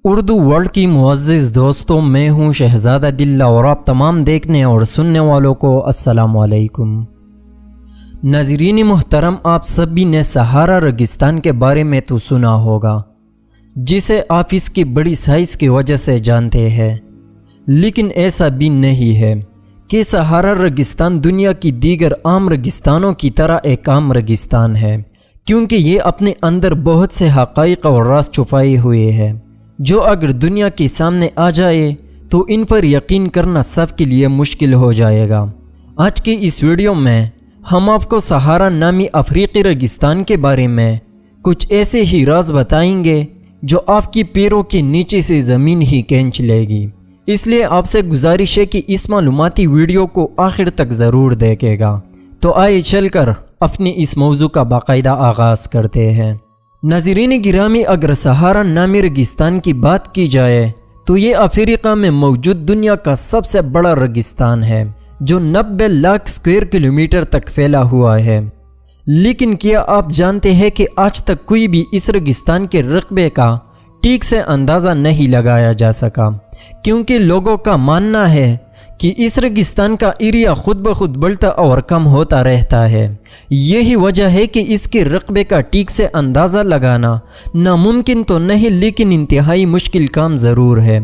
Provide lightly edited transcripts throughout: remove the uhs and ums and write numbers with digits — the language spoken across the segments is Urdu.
اردو ورلڈ کی معزز دوستوں، میں ہوں شہزادہ دلہ اور آپ تمام دیکھنے اور سننے والوں کو السلام علیکم۔ ناظرین محترم، آپ سبھی نے صحارا ریگستان کے بارے میں تو سنا ہوگا، جسے آپ اس کی بڑی سائز کی وجہ سے جانتے ہیں، لیکن ایسا بھی نہیں ہے کہ صحارا ریگستان دنیا کی دیگر عام ریگستانوں کی طرح ایک عام ریگستان ہے، کیونکہ یہ اپنے اندر بہت سے حقائق اور راز چھپائے ہوئے ہیں جو اگر دنیا کے سامنے آ جائے تو ان پر یقین کرنا سب کے لیے مشکل ہو جائے گا۔ آج کی اس ویڈیو میں ہم آپ کو صحارا نامی افریقی ریگستان کے بارے میں کچھ ایسے ہی راز بتائیں گے جو آپ کی پیروں کے نیچے سے زمین ہی کھینچ لے گی، اس لیے آپ سے گزارش ہے کہ اس معلوماتی ویڈیو کو آخر تک ضرور دیکھے گا۔ تو آئے چل کر اپنی اس موضوع کا باقاعدہ آغاز کرتے ہیں۔ ناظرین گرامی، اگر صحارا نامی ریگستان کی بات کی جائے تو یہ افریقہ میں موجود دنیا کا سب سے بڑا ریگستان ہے جو 90 لاکھ اسکوائر کلومیٹر تک پھیلا ہوا ہے۔ لیکن کیا آپ جانتے ہیں کہ آج تک کوئی بھی اس ریگستان کے رقبے کا ٹھیک سے اندازہ نہیں لگایا جا سکا، کیونکہ لوگوں کا ماننا ہے کہ اس ریگستان کا ایریا خود بخود بڑھتا اور کم ہوتا رہتا ہے۔ یہی وجہ ہے کہ اس کے رقبے کا ٹھیک سے اندازہ لگانا ناممکن تو نہیں، لیکن انتہائی مشکل کام ضرور ہے۔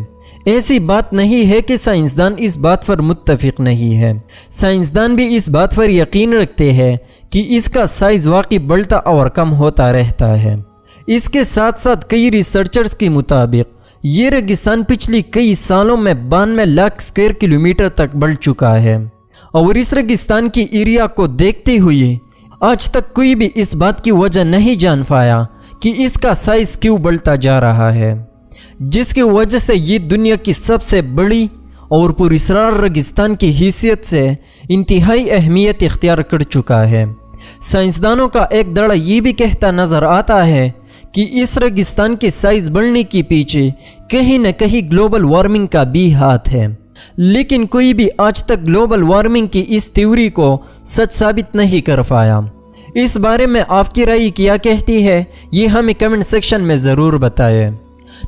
ایسی بات نہیں ہے کہ سائنسدان اس بات پر متفق نہیں ہے، سائنسدان بھی اس بات پر یقین رکھتے ہیں کہ اس کا سائز واقعی بڑھتا اور کم ہوتا رہتا ہے۔ اس کے ساتھ ساتھ کئی ریسرچرز کے مطابق یہ ریگستان پچھلی کئی سالوں میں 92 لاکھ اسکوائر کلومیٹر تک بڑھ چکا ہے، اور اس ریگستان کی ایریا کو دیکھتے ہوئے آج تک کوئی بھی اس بات کی وجہ نہیں جان پایا کہ اس کا سائز کیوں بڑھتا جا رہا ہے، جس کی وجہ سے یہ دنیا کی سب سے بڑی اور پراسرار ریگستان کی حیثیت سے انتہائی اہمیت اختیار کر چکا ہے۔ سائنسدانوں کا ایک دڑا یہ بھی کہتا نظر آتا ہے کہ اس ریگستان کے سائز بڑھنے کے پیچھے کہیں نہ کہیں گلوبل وارمنگ کا بھی ہاتھ ہے، لیکن کوئی بھی آج تک گلوبل وارمنگ کی اس تھیوری کو سچ ثابت نہیں کر پایا۔ اس بارے میں آپ کی رائے کیا کہتی ہے، یہ ہمیں کمنٹ سیکشن میں ضرور بتائیں۔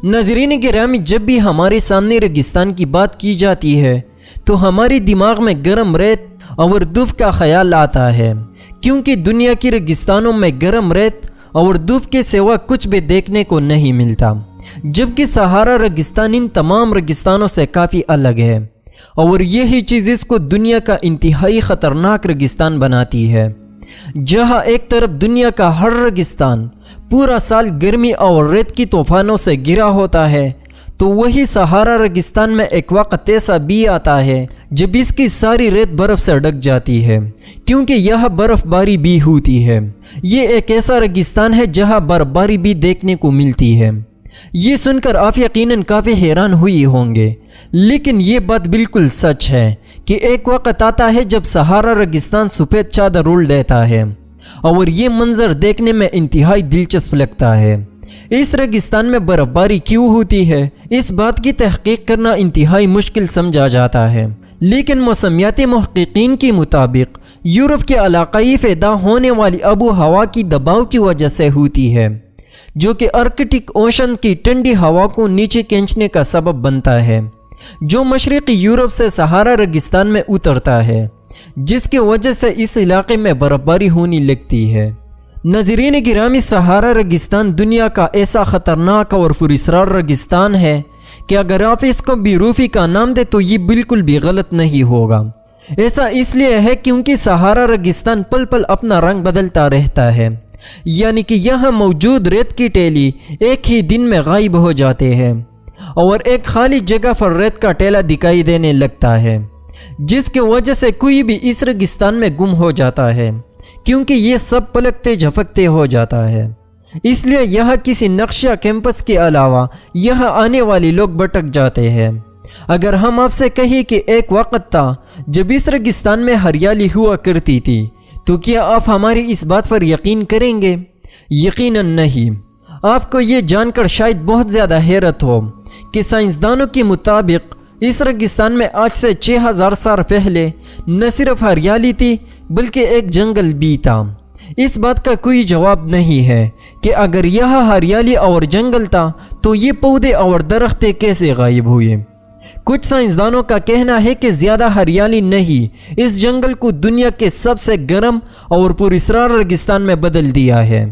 ناظرین گرامی، جب بھی ہمارے سامنے ریگستان کی بات کی جاتی ہے تو ہمارے دماغ میں گرم ریت اور دھوپ کا خیال آتا ہے، کیونکہ دنیا کی ریگستانوں میں گرم ریت اور دھوپ کے سوا کچھ بھی دیکھنے کو نہیں ملتا، جبکہ صحارا ریگستان ان تمام ریگستانوں سے کافی الگ ہے، اور یہی چیز اس کو دنیا کا انتہائی خطرناک ریگستان بناتی ہے۔ جہاں ایک طرف دنیا کا ہر ریگستان پورا سال گرمی اور ریت کی طوفانوں سے گھرا ہوتا ہے، تو وہی صحارا ریگستان میں ایک وقت ایسا بھی آتا ہے جب اس کی ساری ریت برف سے ڈھک جاتی ہے، کیونکہ یہاں برف باری بھی ہوتی ہے۔ یہ ایک ایسا ریگستان ہے جہاں برف باری بھی دیکھنے کو ملتی ہے۔ یہ سن کر آپ یقیناً کافی حیران ہوئی ہوں گے، لیکن یہ بات بالکل سچ ہے کہ ایک وقت آتا ہے جب صحارا ریگستان سفید چادر اوڑھ لیتا ہے، اور یہ منظر دیکھنے میں انتہائی دلچسپ لگتا ہے۔ اس ریگستان میں برف باری کیوں ہوتی ہے، اس بات کی تحقیق کرنا انتہائی مشکل سمجھا جاتا ہے، لیکن موسمیاتی محققین کے مطابق یورپ کے علاقائی پیدا ہونے والی آب و ہوا کی دباؤ کی وجہ سے ہوتی ہے، جو کہ آرکٹک اوشن کی ٹھنڈی ہوا کو نیچے کھینچنے کا سبب بنتا ہے، جو مشرقی یورپ سے صحارا ریگستان میں اترتا ہے، جس کی وجہ سے اس علاقے میں برف باری ہونے لگتی ہے۔ ناظرین گرامی، صحارا ریگستان دنیا کا ایسا خطرناک اور پراسرار ریگستان ہے کہ اگر آپ اس کو بیروفی کا نام دیں تو یہ بالکل بھی غلط نہیں ہوگا۔ ایسا اس لیے ہے کیونکہ صحارا ریگستان پل پل اپنا رنگ بدلتا رہتا ہے، یعنی کہ یہاں موجود ریت کی ٹیلی ایک ہی دن میں غائب ہو جاتے ہیں، اور ایک خالی جگہ پر ریت کا ٹیلا دکھائی دینے لگتا ہے، جس کی وجہ سے کوئی بھی اس ریگستان میں گم ہو جاتا ہے، کیونکہ یہ سب پلکتے جھپکتے ہو جاتا ہے۔ اس لیے یہاں کسی نقشہ کیمپس کے علاوہ یہاں آنے والے لوگ بھٹک جاتے ہیں۔ اگر ہم آپ سے کہیں کہ ایک وقت تھا جب اس ریگستان میں ہریالی ہوا کرتی تھی، تو کیا آپ ہماری اس بات پر یقین کریں گے؟ یقیناً نہیں۔ آپ کو یہ جان کر شاید بہت زیادہ حیرت ہو کہ سائنسدانوں کے مطابق اس ریگستان میں آج سے 6000 سال پہلے نہ صرف ہریالی تھی بلکہ ایک جنگل بھی تھا، اس بات کا کوئی جواب نہیں ہے کہ اگر یہاں ہریالی اور جنگل تھا تو یہ پودے اور درختیں کیسے غائب ہوئے۔ کچھ سائنسدانوں کا کہنا ہے کہ زیادہ ہریالی نہیں اس جنگل کو دنیا کے سب سے گرم اور پراسرار ریگستان میں بدل دیا ہے۔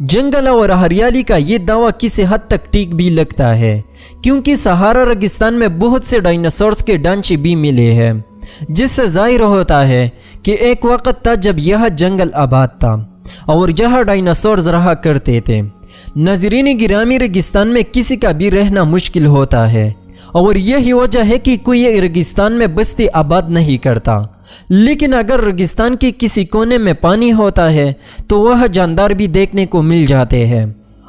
جنگل اور ہریالی کا یہ دعویٰ کسی حد تک ٹھیک بھی لگتا ہے، کیونکہ سہارا ریگستان میں بہت سے ڈائناسورز کے ڈھانچے بھی ملے ہیں، جس سے ظاہر ہوتا ہے کہ ایک وقت تھا جب یہ جنگل آباد تھا اور جہاں ڈائناسورز رہا کرتے تھے۔ ناظرین گرامی، ریگستان میں کسی کا بھی رہنا مشکل ہوتا ہے، اور یہی وجہ ہے کہ کوئی ریگستان میں بستی آباد نہیں کرتا، لیکن اگر ریگستان کے کسی کونے میں پانی ہوتا ہے تو وہ جاندار بھی دیکھنے کو مل جاتے ہیں،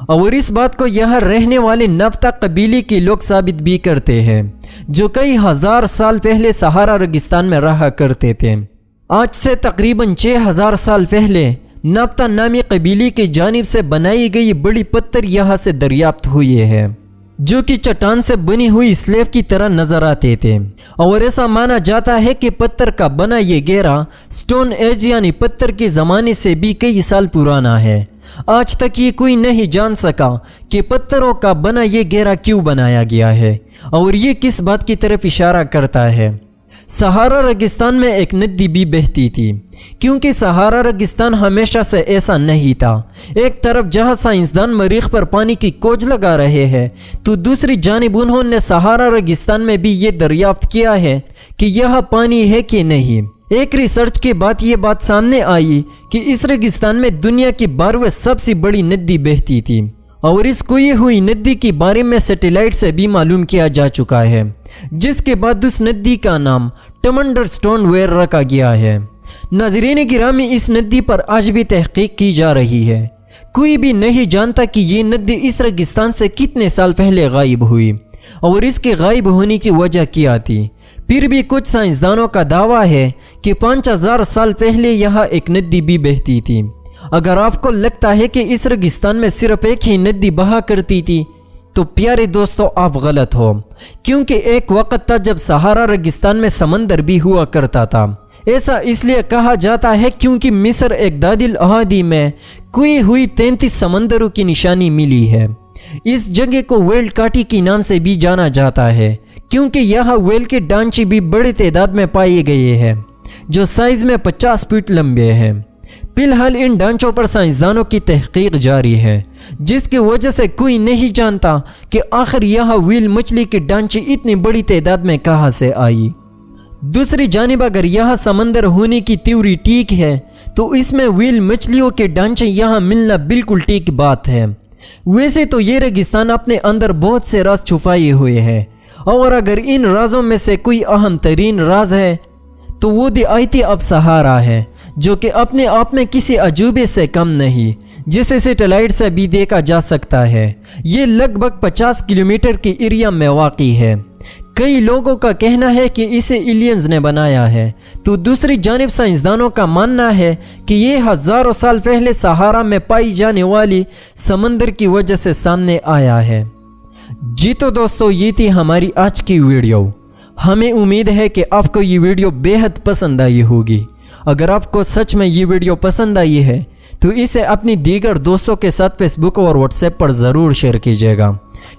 اور اس بات کو یہاں رہنے والے نفتا قبیلے کے لوگ ثابت بھی کرتے ہیں، جو کئی ہزار سال پہلے سہارا ریگستان میں رہا کرتے تھے۔ آج سے تقریباً 6000 سال پہلے نفتا نامی قبیلے کی جانب سے بنائی گئی بڑی پتھر یہاں سے دریافت ہوئے ہیں، جو کہ چٹان سے بنی ہوئی سلیب کی طرح نظر آتے تھے، اور ایسا مانا جاتا ہے کہ پتھر کا بنا یہ گہرا سٹون ایج یعنی پتھر کے زمانے سے بھی کئی سال پرانا ہے۔ آج تک یہ کوئی نہیں جان سکا کہ پتھروں کا بنا یہ گہرا کیوں بنایا گیا ہے اور یہ کس بات کی طرف اشارہ کرتا ہے۔ سہارا ریگستان میں ایک ندی بھی بہتی تھی، کیونکہ سہارا ریگستان ہمیشہ سے ایسا نہیں تھا۔ ایک طرف جہاں سائنسدان مریخ پر پانی کی کھوج لگا رہے ہیں تو دوسری جانب انہوں نے سہارا ریگستان میں بھی یہ دریافت کیا ہے کہ یہاں پانی ہے کہ نہیں۔ ایک ریسرچ کے بعد یہ بات سامنے آئی کہ اس ریگستان میں دنیا کی 12ویں سب سے بڑی ندی بہتی تھی، اور اس کھوئی ہوئی ندی کے بارے میں سیٹلائٹ سے بھی معلوم کیا جا چکا ہے، جس کے بعد اس ندی کا نام ٹمنڈر سٹون ویئر رکھا گیا ہے۔ ناظرین گرامی، اس ندی پر آج بھی تحقیق کی جا رہی ہے۔ کوئی بھی نہیں جانتا کہ یہ ندی اس ریگستان سے کتنے سال پہلے غائب ہوئی اور اس کے غائب ہونے کی وجہ کیا تھی۔ پھر بھی کچھ سائنسدانوں کا دعویٰ ہے کہ 5000 سال پہلے یہاں ایک ندی بھی بہتی تھی۔ اگر آپ کو لگتا ہے کہ اس ریگستان میں صرف ایک ہی ندی بہا کرتی تھی تو پیارے دوستو آپ غلط ہو، کیونکہ ایک وقت تھا جب سہارا ریگستان میں سمندر بھی ہوا کرتا تھا۔ ایسا اس لیے کہا جاتا ہے کیونکہ مصر ایک دادل احادی میں کوئی ہوئی 33 سمندروں کی نشانی ملی ہے۔ اس جگہ کو ویل کاٹی کے نام سے بھی جانا جاتا ہے، کیونکہ یہاں ویل کے ڈانچے بھی بڑے تعداد میں پائے گئے ہیں، جو سائز میں 50 فٹ لمبے ہیں۔ فی الحال ان ڈانچوں پر سائنسدانوں کی تحقیق جاری ہے، جس کی وجہ سے کوئی نہیں جانتا کہ آخر یہاں ویل مچھلی کے ڈانچے اتنی بڑی تعداد میں کہاں سے آئی۔ دوسری جانب اگر یہاں سمندر ہونے کی تھیوری ٹھیک ہے تو اس میں ویل مچھلیوں کے ڈانچے یہاں ملنا بالکل ٹھیک بات ہے۔ ویسے تو یہ ریگستان اپنے اندر بہت سے راز چھپائے ہوئے ہیں، اور اگر ان رازوں میں سے کوئی اہم ترین راز ہے تو وہ دیہاتی اب سہارا ہے، جو کہ اپنے آپ میں کسی عجوبے سے کم نہیں، جسے سیٹلائٹ سے بھی دیکھا جا سکتا ہے۔ یہ لگ بھگ 50 کلومیٹر کے ایریا میں واقع ہے۔ کئی لوگوں کا کہنا ہے کہ اسے ایلینز نے بنایا ہے، تو دوسری جانب سائنسدانوں کا ماننا ہے کہ یہ ہزاروں سال پہلے سہارا میں پائی جانے والی سمندر کی وجہ سے سامنے آیا ہے۔ جی تو دوستو، یہ تھی ہماری آج کی ویڈیو۔ ہمیں امید ہے کہ آپ کو یہ ویڈیو بے حد پسند آئی ہوگی۔ اگر آپ کو سچ میں یہ ویڈیو پسند آئی ہے تو اسے اپنی دیگر دوستوں کے ساتھ فیس بک اور واٹس ایپ پر ضرور شیئر کیجیے گا۔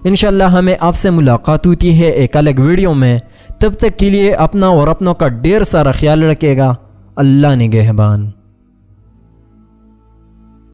انشاءاللہ ہمیں آپ سے ملاقات ہوتی ہے ایک الگ ویڈیو میں۔ تب تک کے لیے اپنا اور اپنوں کا ڈھیر سارا خیال رکھے گا۔ اللہ نگہبان۔